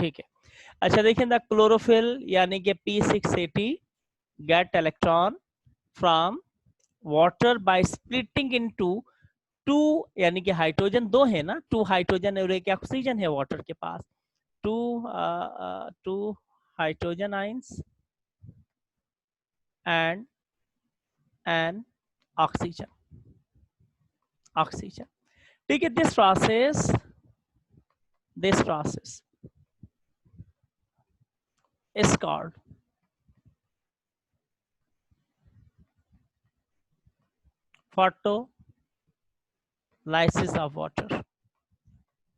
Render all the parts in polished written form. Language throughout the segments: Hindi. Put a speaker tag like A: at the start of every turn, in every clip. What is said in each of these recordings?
A: ठीक है। अच्छा देखिए, द क्लोरोफिल यानी कि P680 get electron from water by splitting into two, यानी कि हाइड्रोजन दो है ना, टू हाइड्रोजन और एक ऑक्सीजन है वाटर के पास, two hydrogen ions and an oxygen, oxygen. ठीक है, this process is called photolysis of water।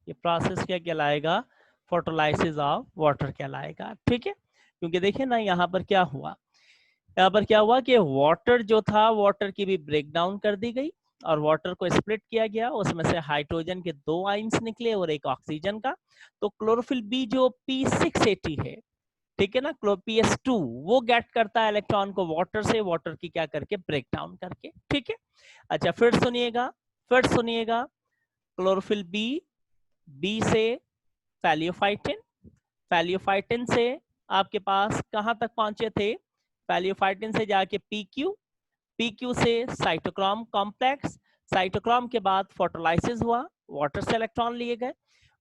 A: ये प्रोसेस क्या कहलाएगा? फोटोलाइसिस ऑफ वाटर कहलाएगा। ठीक है, क्योंकि देखिए ना यहाँ पर क्या हुआ, यहाँ पर क्या हुआ कि वाटर जो था, वाटर की भी ब्रेक डाउन कर दी गई और वाटर को स्प्लिट किया गया, उसमें से हाइड्रोजन के दो आइंस निकले और एक ऑक्सीजन का। तो क्लोरोफिल बी जो P680 है, ठीक है ना, PS2 वो गेट करता है इलेक्ट्रॉन को वाटर से, वाटर की क्या करके ब्रेक डाउन करके। ठीक है, अच्छा फिर सुनिएगा, क्लोरोफिल बी से फैलियोफाइटिन, फैलियोफाइटिन से आपके पास कहां तक पहुंचे थे? फैलियोफाइटिन से जाके पीक्यू से साइटोक्रोम कॉम्प्लेक्स, साइटोक्रोम के बाद फोटोलाइसिस हुआ, वाटर से इलेक्ट्रॉन लिए गए,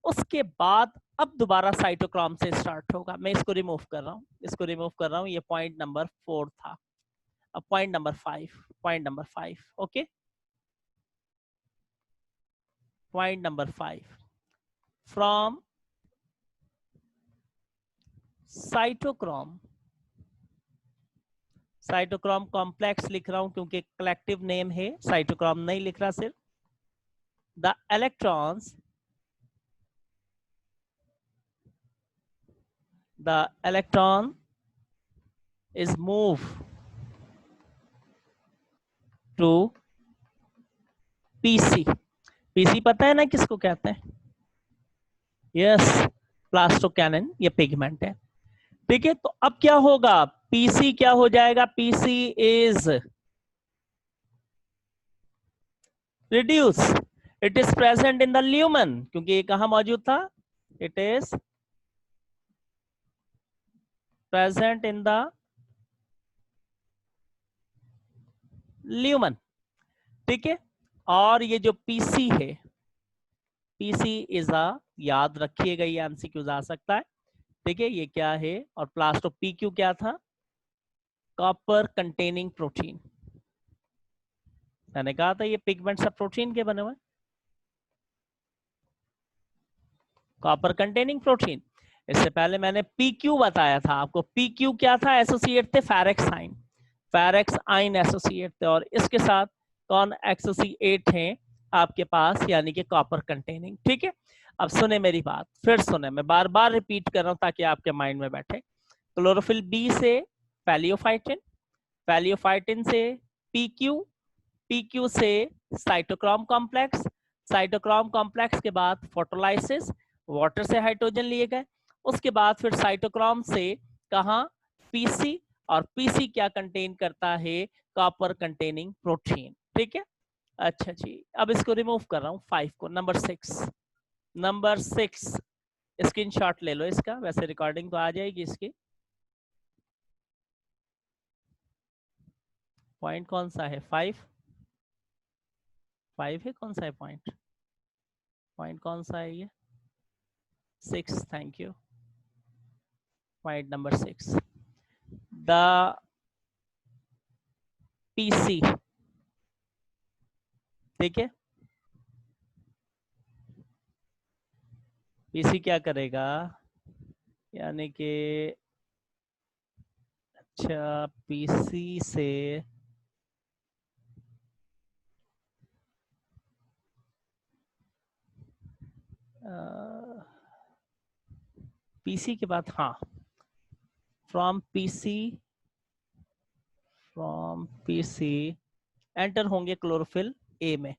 A: उसके बाद अब दोबारा साइटोक्रोम से स्टार्ट होगा। मैं इसको रिमूव कर रहा हूं, ये पॉइंट नंबर 4 था। अब point number 5, okay, point number 5, from cytochrome complex लिख रहा हूं क्योंकि कलेक्टिव नेम है, साइटोक्रोम नहीं लिख रहा सिर्फ। The electron is moved to PC पता है ना किसको कहते हैं? यस, प्लास्टोकैनिन, ये पिगमेंट है। ठीक है, तो अब क्या होगा? PC क्या हो जाएगा? PC is reduce, it is present in the lumen, क्योंकि ये कहां मौजूद था? It is present in the lumen. ठीक है, और ये जो PC है, PC इज अ, याद रखिएगा ये एमसीक्यूज आ सकता है। ठीक है, ये क्या है? और प्लास्टो PQ क्या था? Copper containing protein. मैंने कहा था ये पिगमेंट सब प्रोटीन के बने हुए, कॉपर कंटेनिंग प्रोटीन। इससे पहले मैंने PQ बताया था आपको, PQ क्या था? एसोसिएट थे फेरेक्स आइन, फेरेक्स आइन एसोसिएट थे, और इसके साथ कौन एसोसिएट हैं आपके पास? यानी कि कॉपर कंटेनिंग। ठीक है, अब सुने मेरी बात, फिर सुने, मैं बार बार रिपीट कर रहा हूं ताकि आपके माइंड में बैठे। क्लोरोफिल बी से फैलियोफाइटिन, फैलियोफाइटिन से PQ, PQ से साइटोक्रोम कॉम्प्लेक्स, साइटोक्रोम कॉम्प्लेक्स के बाद फोटोलाइसिस, वाटर से हाइड्रोजन लिए गए, उसके बाद फिर साइटोक्रोम से कहा? PC, और PC क्या कंटेन करता है? Copper containing protein. ठीक है, अच्छा जी, अब इसको रिमूव कर रहा हूं 5 को, नंबर 6 स्क्रीनशॉट ले लो इसका, वैसे रिकॉर्डिंग तो आ जाएगी इसकी। पॉइंट कौन सा है? 5 है, कौन सा है पॉइंट? पॉइंट कौन सा है ये? 6, thank you. Point number 6, the PC, ठीक है, PC क्या करेगा? यानी कि अच्छा, PC से PC के बाद, हाँ, फ्रॉम PC एंटर होंगे क्लोरोफिल A में।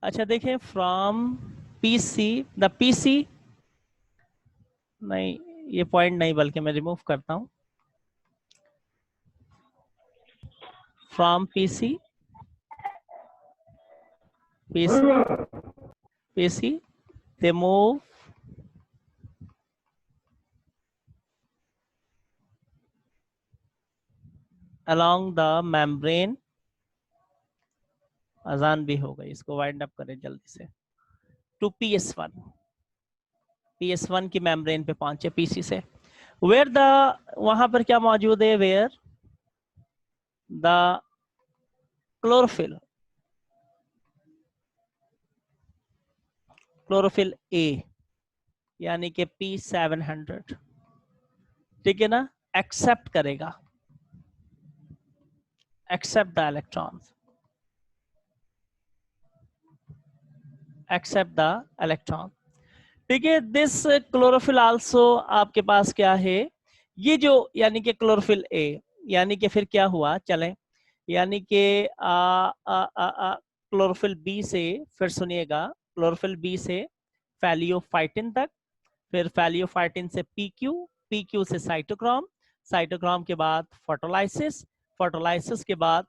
A: अच्छा देखिए, फ्रॉम PC, द PC, नहीं ये पॉइंट नहीं, बल्कि मैं रिमूव करता हूं। From PC they move along the membrane, अजान भी हो गई, इसको वाइंड अप करें जल्दी से, टू PS1, PS1 की मेम्ब्रेन पे पहुंचे PC से, वेयर द, वहां पर क्या मौजूद है, where the chlorophyll, chlorophyll A यानी कि P700, ठीक है ना, एक्सेप्ट करेगा, accept the electrons, accept the electron, ठीक है। दिस क्लोरोफिल आल्सो आपके पास क्या है, ये जो यानी कि क्लोरोफिल ए, यानी कि फिर क्या हुआ, चलें, यानी कि क्लोरोफिल बी से, फिर सुनिएगा, क्लोरोफिल बी से फैलियोफाइटिन तक, फिर फैलियोफाइटिन से PQ, PQ से साइटोक्रोम, साइटोक्रोम के बाद फोटोलाइसिस, फोटोलाइसिस के बाद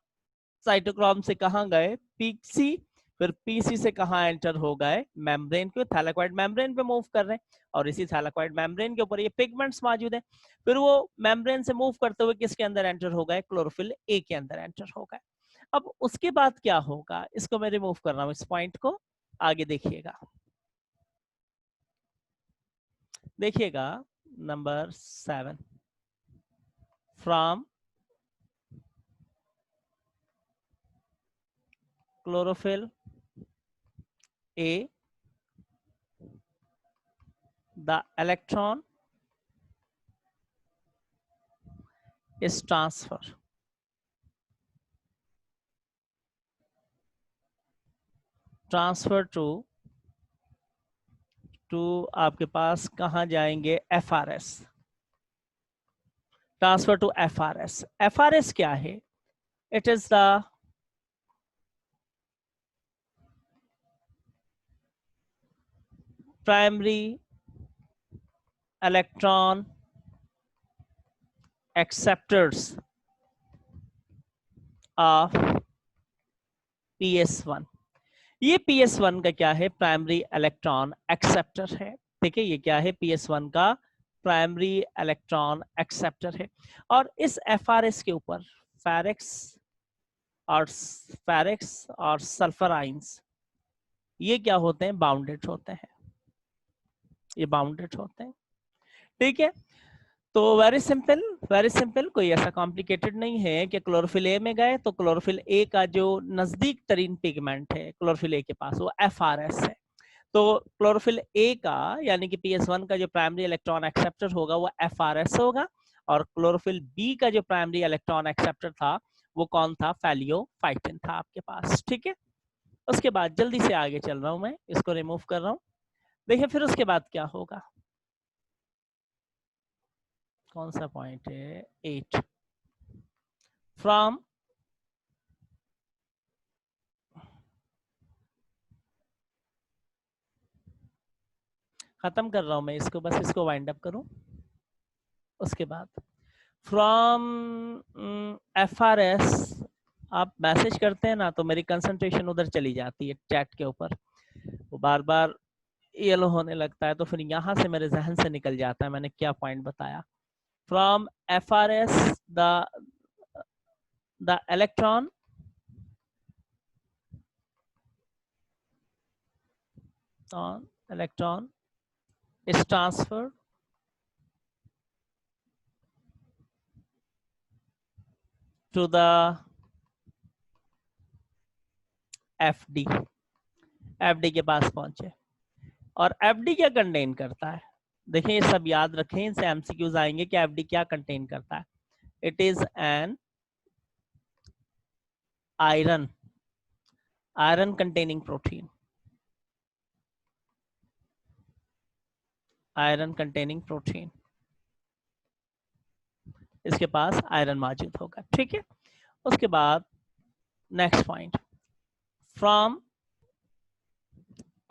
A: साइटोक्रोम से कहाँ गए, PC, फिर PC से कहाँ एंटर हो गए, मेम्ब्रेन के, थैलेकॉइड मेम्ब्रेन पे मूव कर रहे हैं, और इसी थैलेकॉइड मेम्ब्रेन के ऊपर ये पिगमेंट्स मौजूद हैं, फिर वो मेम्ब्रेन से मूव करते हुए किसके अंदर एंटर हो गए, क्लोरोफिल ए के अंदर एंटर हो गए। अब उसके बाद क्या होगा, इसको मैं रिमूव कर रहा हूँ, इस पॉइंट को, आगे देखिएगा, देखिएगा number 7, from chlorophyll A, the electron is transferred to आपके पास कहाँ जाएंगे, FRS, transfer to FRS, FRS क्या है, it is the primary electron acceptors of PS1, ये PS1 का क्या है, प्राइमरी इलेक्ट्रॉन एक्सेप्टर है, ठीक है, ये क्या है, PS1 का प्राइमरी इलेक्ट्रॉन एक्सेप्टर है, और इस FRS के ऊपर फेरिक्स और सल्फर आइंस, ये क्या होते हैं, बाउंडेड होते हैं, ये बाउंडेड होते हैं, ठीक है। तो वेरी सिंपल, वेरी सिंपल, कोई ऐसा कॉम्प्लिकेटेड नहीं है कि क्लोरोफिल ए में गए तो क्लोरोफिल ए का जो नजदीक तरीन पिगमेंट है क्लोरोफिल ए के पास वो FRS है, तो क्लोरोफिल ए का यानी कि PS1 का जो प्राइमरी इलेक्ट्रॉन एक्सेप्टर होगा वो FRS होगा, और क्लोरोफिल बी का जो प्राइमरी इलेक्ट्रॉन एक्सेप्टर था वो कौन था, फैलियोफाइटिन था आपके पास, ठीक है। उसके बाद जल्दी से आगे चल रहा हूं मैं, इसको रिमूव कर रहा हूं, देखिए फिर उसके बाद क्या होगा, कौन सा पॉइंट है, 8, फ्रॉम खत्म कर रहा हूं मैं इसको, बस इसको वाइंड अप करूं, उसके बाद फ्रॉम FRS आप मैसेज करते हैं ना तो मेरी कंसंट्रेशन उधर चली जाती है चैट के ऊपर, वो बार बार येलो होने लगता है, तो फिर यहाँ से मेरे जहन से निकल जाता है मैंने क्या पॉइंट बताया, from FRS the electron is transferred to the FD, FD के पास पहुंचे, और FD क्या कंटेन करता है, देखिए ये सब याद रखें, इनसे MCQs आएंगे कि FD क्या कंटेन करता है, it is an iron, iron containing protein, iron containing protein, इसके पास आयरन मौजूद होगा, ठीक है। उसके बाद next point, from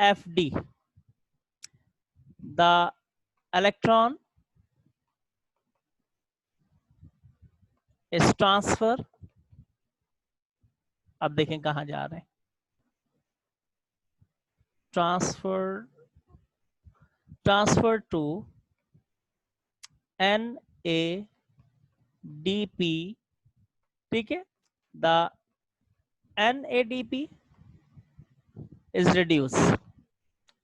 A: FD the electron is transfer, अब देखें कहां जा रहे हैं, ट्रांसफर ट्रांसफर टू NADP, ठीक है, द NADP इज रिड्यूस,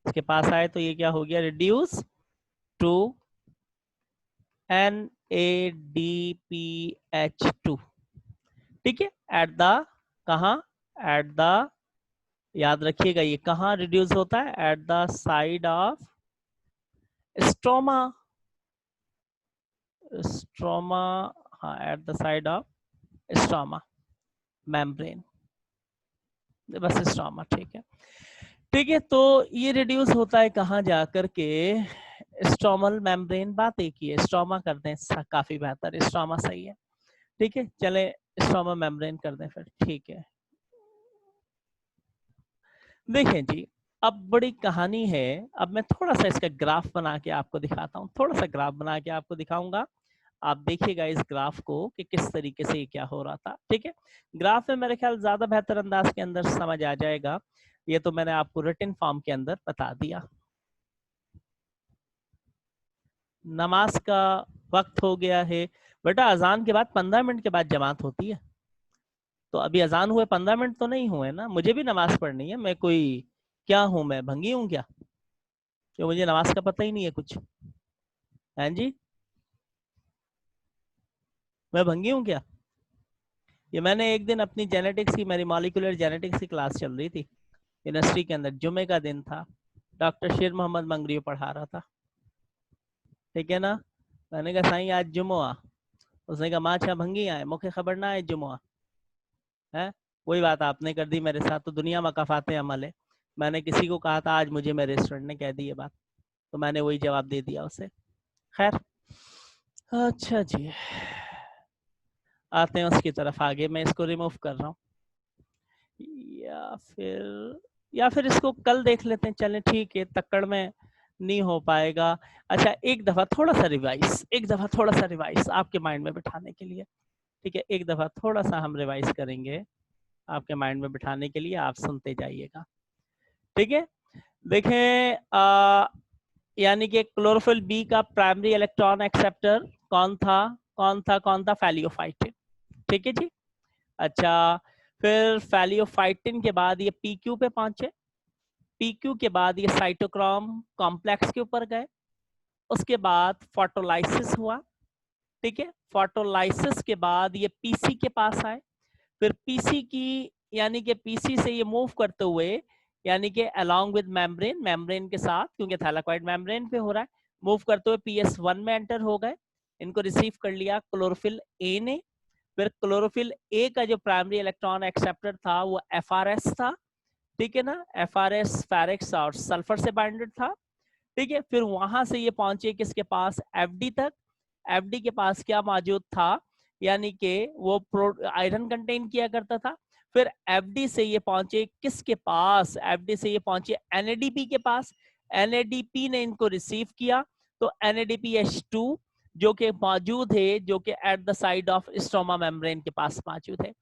A: इसके पास आए तो ये क्या हो गया, रिड्यूस टू NADPH2, ठीक है, एट द, कहाँ, एट द, याद रखिएगा ये कहाँ रिड्यूस होता है, at the side of stroma, stroma, हाँ, at the side of stroma membrane, बस स्ट्रोमा, ठीक है, ठीक है। तो ये रिड्यूस होता है कहाँ जाकर के, स्ट्रोमल मेम्ब्रेन, बात एक ही है, स्ट्रोमा कर दें काफी बेहतर, स्ट्रोमा सही है, ठीक है, चले स्ट्रोमा मेम्ब्रेन कर दें फिर, ठीक है। देखें जी, अब बड़ी कहानी है, अब मैं थोड़ा सा इसका ग्राफ बना के आपको दिखाता हूँ, थोड़ा सा ग्राफ बना के आपको दिखाऊंगा, आप देखिएगा इस ग्राफ को कि किस तरीके से ये क्या हो रहा था, ठीक है। ग्राफ में मेरे ख्याल ज्यादा बेहतर अंदाज के अंदर समझ आ जाएगा, ये तो मैंने आपको रिटन फॉर्म के अंदर बता दिया। नमाज का वक्त हो गया है बेटा, अजान के बाद 15 मिनट के बाद जमात होती है, तो अभी अजान हुए 15 मिनट तो नहीं हुए ना, मुझे भी नमाज पढ़नी है, मैं कोई क्या हूं, मैं भंगी हूं क्या, कि मुझे नमाज का पता ही नहीं है कुछ, हैं जी, मैं भंगी हूं क्या। ये मैंने एक दिन अपनी जेनेटिक्स की, मेरी मॉलिक्यूलर जेनेटिक्स की क्लास चल रही थी यूनिवर्सिटी के अंदर, जुमे का दिन था, डॉक्टर शेर मोहम्मद मंगरी पढ़ा रहा था, ठीक है ना, मैंने कहा साईं आज जुम्मा, उसने कहा माँ छा भंगी आए, मुखे खबर ना है जुम्मा है, वही बात आपने कर दी मेरे साथ, तो दुनिया मकाफाते अमल है, मैंने किसी को कहा था आज मुझे मेरे स्टूडेंट ने कह दी ये बात, तो मैंने वही जवाब दे दिया उसे। खैर, अच्छा जी, आते हैं उसकी तरफ आगे, मैं इसको रिमूव कर रहा हूँ, या फिर इसको कल देख लेते हैं, चलें ठीक है, तक्कड़ में नहीं हो पाएगा। अच्छा, एक दफा थोड़ा सा रिवाइज, एक दफा थोड़ा सा रिवाइज आपके माइंड में बिठाने के लिए, ठीक है, एक दफा थोड़ा सा हम रिवाइज करेंगे आपके माइंड में बिठाने के लिए, आप सुनते जाइएगा, ठीक है। देखें, यानी कि क्लोरोफिल बी का प्राइमरी इलेक्ट्रॉन एक्सेप्टर कौन था, कौन था, फैलियोफाइटिन, ठीक है जी। अच्छा, फिर फैलियोफाइटिन के बाद ये पीक्यू पे पहुंचे, पीक्यू के बाद ये साइटोक्रोम कॉम्प्लेक्स के ऊपर गए, उसके बाद फोटोलाइसिस हुआ, ठीक है, फोटोलाइसिस के बाद ये पीसी के पास आए, फिर पीसी की, यानी कि पीसी से ये मूव करते हुए, यानी कि अलोंग विद मेम्ब्रेन, मेम्ब्रेन के साथ, क्योंकि थैलाकॉइड मेम्ब्रेन पे हो रहा है, मूव करते हुए PS1 में एंटर हो गए, इनको रिसीव कर लिया क्लोरोफिल ए ने, फिर क्लोरोफिल ए का जो प्राइमरी इलेक्ट्रॉन एक्सेप्टर था वो FRS था, ठीक है ना, FRS फेरिक्स और सल्फर से बाइंडेड था, ठीक है। फिर वहां से ये पहुंचे किसके पास, FD तक, FD के पास क्या मौजूद था, यानी कि वो आयरन कंटेन किया करता था, फिर FD से ये पहुंचे किसके पास, FD से ये पहुंचे NADP के पास, NADP ने इनको रिसीव किया, तो NADPH2 जो कि मौजूद है, जो कि eight the side of stroma membrane के पास मौजूद है,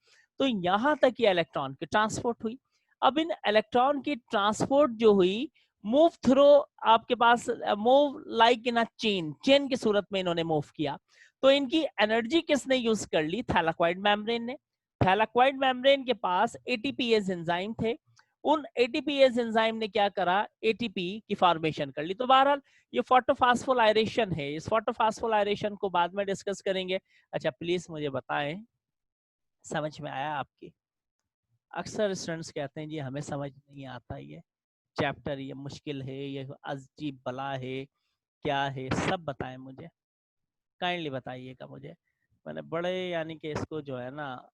A: तो यहां तक ये इलेक्ट्रॉन की ट्रांसपोर्ट हुई। अब इन इलेक्ट्रॉन की ट्रांसपोर्ट जो हुई, मूव थ्रू, आपके पास move like in a chain, chain की सूरत में इन्होंने मूव किया, तो इनकी एनर्जी किसने यूज कर ली, थैलाकॉइड मेम्ब्रेन ने। थैलाकॉइड मेम्ब्रेन के पास एटीपीएज एंजाइम थे, उन एटीपीएज एंजाइम ने क्या करा, एटीपी की फॉर्मेशन कर ली। तो बहरहाल ये फोटोफॉस्फोलाइरेशन है, इस फोटोफॉस्फोलाइरेशन को बाद में डिस्कस करेंगे। अच्छा प्लीज मुझे बताएं, समझ में आया आपकी। अक्सर स्टूडेंट्स कहते हैं जी हमें समझ नहीं आता, ये चैप्टर ये मुश्किल है, ये अजीब बला है, क्या है, सब बताएं मुझे, काइंडली बताइएगा मुझे। मैंने बड़े, यानी कि इसको जो है ना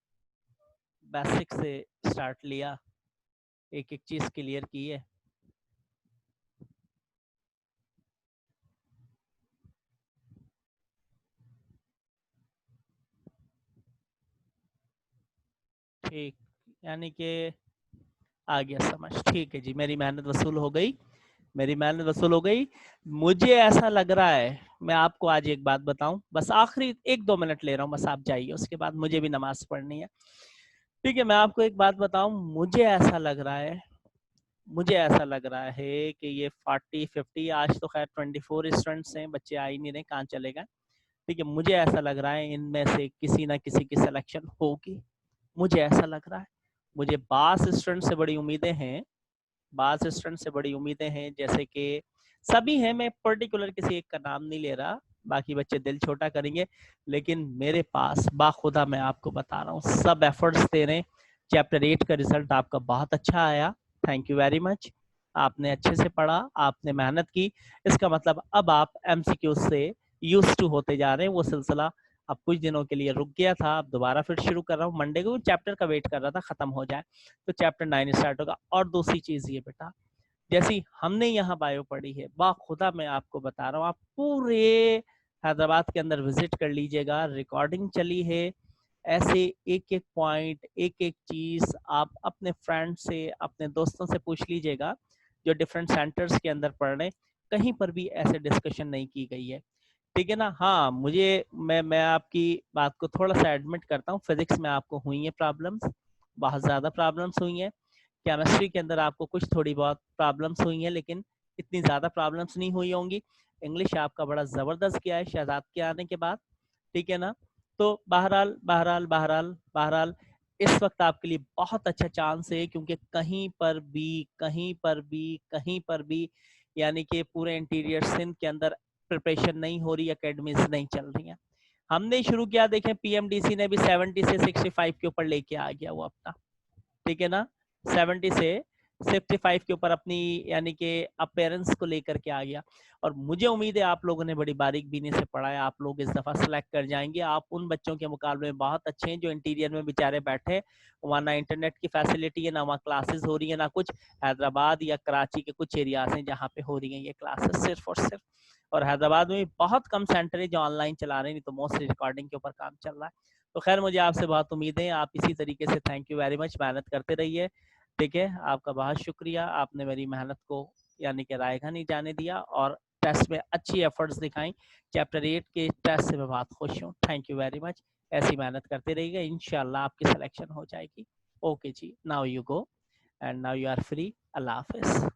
A: बेसिक से स्टार्ट लिया, एक एक चीज क्लियर की है। ठीक, यानी कि आ गया समझ, ठीक है जी, मेरी मेहनत वसूल हो गई, मेरी मेहनत वसूल हो गई। मुझे ऐसा लग रहा है, मैं आपको आज एक बात बताऊं, बस आखिरी 1-2 मिनट ले रहा हूं, बस आप जाइए, उसके बाद मुझे भी नमाज पढ़नी है, ठीक है। मैं आपको एक बात बताऊं, मुझे ऐसा लग रहा है मुझे ऐसा लग रहा है कि ये 40-50, आज तो खैर 24 स्टूडेंट्स हैं, बच्चे आ ही नहीं रहे, कहाँ चले गए। ठीक है, मुझे ऐसा लग रहा है इनमें से किसी ना किसी की सिलेक्शन होगी, मुझे ऐसा लग रहा है। मुझे 22 स्टूडेंट से बड़ी उम्मीदें हैं, 22 स्टूडेंट से बड़ी उम्मीदें हैं, जैसे कि सभी हैं, मैं पर्टिकुलर किसी एक का नाम नहीं ले रहा, बाकी बच्चे दिल छोटा करेंगे, लेकिन मेरे पास बाखुदा मैं आपको बता रहा हूँ सब एफर्ट्स दे रहे हैं। चैप्टर 8 का रिजल्ट आपका बहुत अच्छा आया, थैंक यू वेरी मच। आपने अच्छे से पढ़ा, आपने मेहनत की, इसका मतलब अब आप एमसीक्यू से यूज टू होते जा रहे हैं। वो सिलसिला अब कुछ दिनों के लिए रुक गया था, अब दोबारा फिर शुरू कर रहा हूँ मंडे को, चैप्टर का वेट कर रहा था खत्म हो जाए तो चैप्टर 9 स्टार्ट होगा। और दूसरी चीज ये बेटा, जैसी हमने यहाँ बायो पढ़ी है, बाखुदा मैं आपको बता रहा हूँ, आप पूरे हैदराबाद के अंदर विजिट कर लीजिएगा, रिकॉर्डिंग चली है, ऐसे एक एक पॉइंट, एक एक चीज आप अपने फ्रेंड से, अपने दोस्तों से पूछ लीजिएगा जो डिफरेंट सेंटर्स के अंदर पढ़ रहे हैं, कहीं पर भी ऐसे डिस्कशन नहीं की गई है। ठीक है ना। हाँ, मुझे मैं आपकी बात को थोड़ा सा एडमिट करता हूँ, फिजिक्स में आपको हुई है प्रॉब्लम्स, बहुत ज़्यादा प्रॉब्लम्स हुई हैं, केमिस्ट्री के अंदर आपको कुछ थोड़ी बहुत प्रॉब्लम्स हुई हैं, लेकिन इतनी ज़्यादा प्रॉब्लम्स नहीं हुई होंगी। इंग्लिश आपका बड़ा ज़बरदस्त किया है शहजाद के आने के बाद, ठीक है ना। तो बहरहाल बहरहाल बहरहाल बहरहाल इस वक्त आपके लिए बहुत अच्छा चांस है, क्योंकि कहीं पर भी कहीं पर भी कहीं पर भी यानी कि पूरे इंटीरियर सिंध के अंदर प्रिपरेशन नहीं हो रही, एकेडमीज नहीं चल रही हैं। हमने शुरू किया, देखें पीएमडीसी ने भी 70 से 65 के ऊपर लेके आ गया वो अपना, ठीक है ना, 70 से 65 के ऊपर अपनी यानी कि अपेयरेंस को लेकर के आ गया। और मुझे उम्मीद है आप लोगों ने बड़ी बारीक बीनी से पढ़ा है, आप लोग इस दफ़ा सेलेक्ट कर जाएंगे। आप उन बच्चों के मुकाबले में बहुत अच्छे हैं जो इंटीरियर में बेचारे बैठे, वहाँ ना इंटरनेट की फैसिलिटी है, ना वहाँ क्लासेस हो रही है, ना कुछ। हैदराबाद या कराची के कुछ एरियाज हैं जहाँ पे हो रही हैं ये क्लासेस सिर्फ और सिर्फ, और हैदराबाद में बहुत कम सेंटर है जो ऑनलाइन चला रहे हैं, नहीं तो मोस्टली रिकॉर्डिंग के ऊपर काम चल रहा है। तो खैर मुझे आपसे बहुत उम्मीद है, आप इसी तरीके से, थैंक यू वेरी मच, मेहनत करते रहिए। ठीक है, आपका बहुत शुक्रिया, आपने मेरी मेहनत को यानी कि रायगा नहीं जाने दिया और टेस्ट में अच्छी एफर्ट्स दिखाई। चैप्टर 8 के टेस्ट से मैं बहुत खुश हूँ, थैंक यू वेरी मच। ऐसी मेहनत करते रहिएगा, इंशाल्लाह आपकी सिलेक्शन हो जाएगी। ओके जी, now you go and now you are free. अल्लाह हाफिज।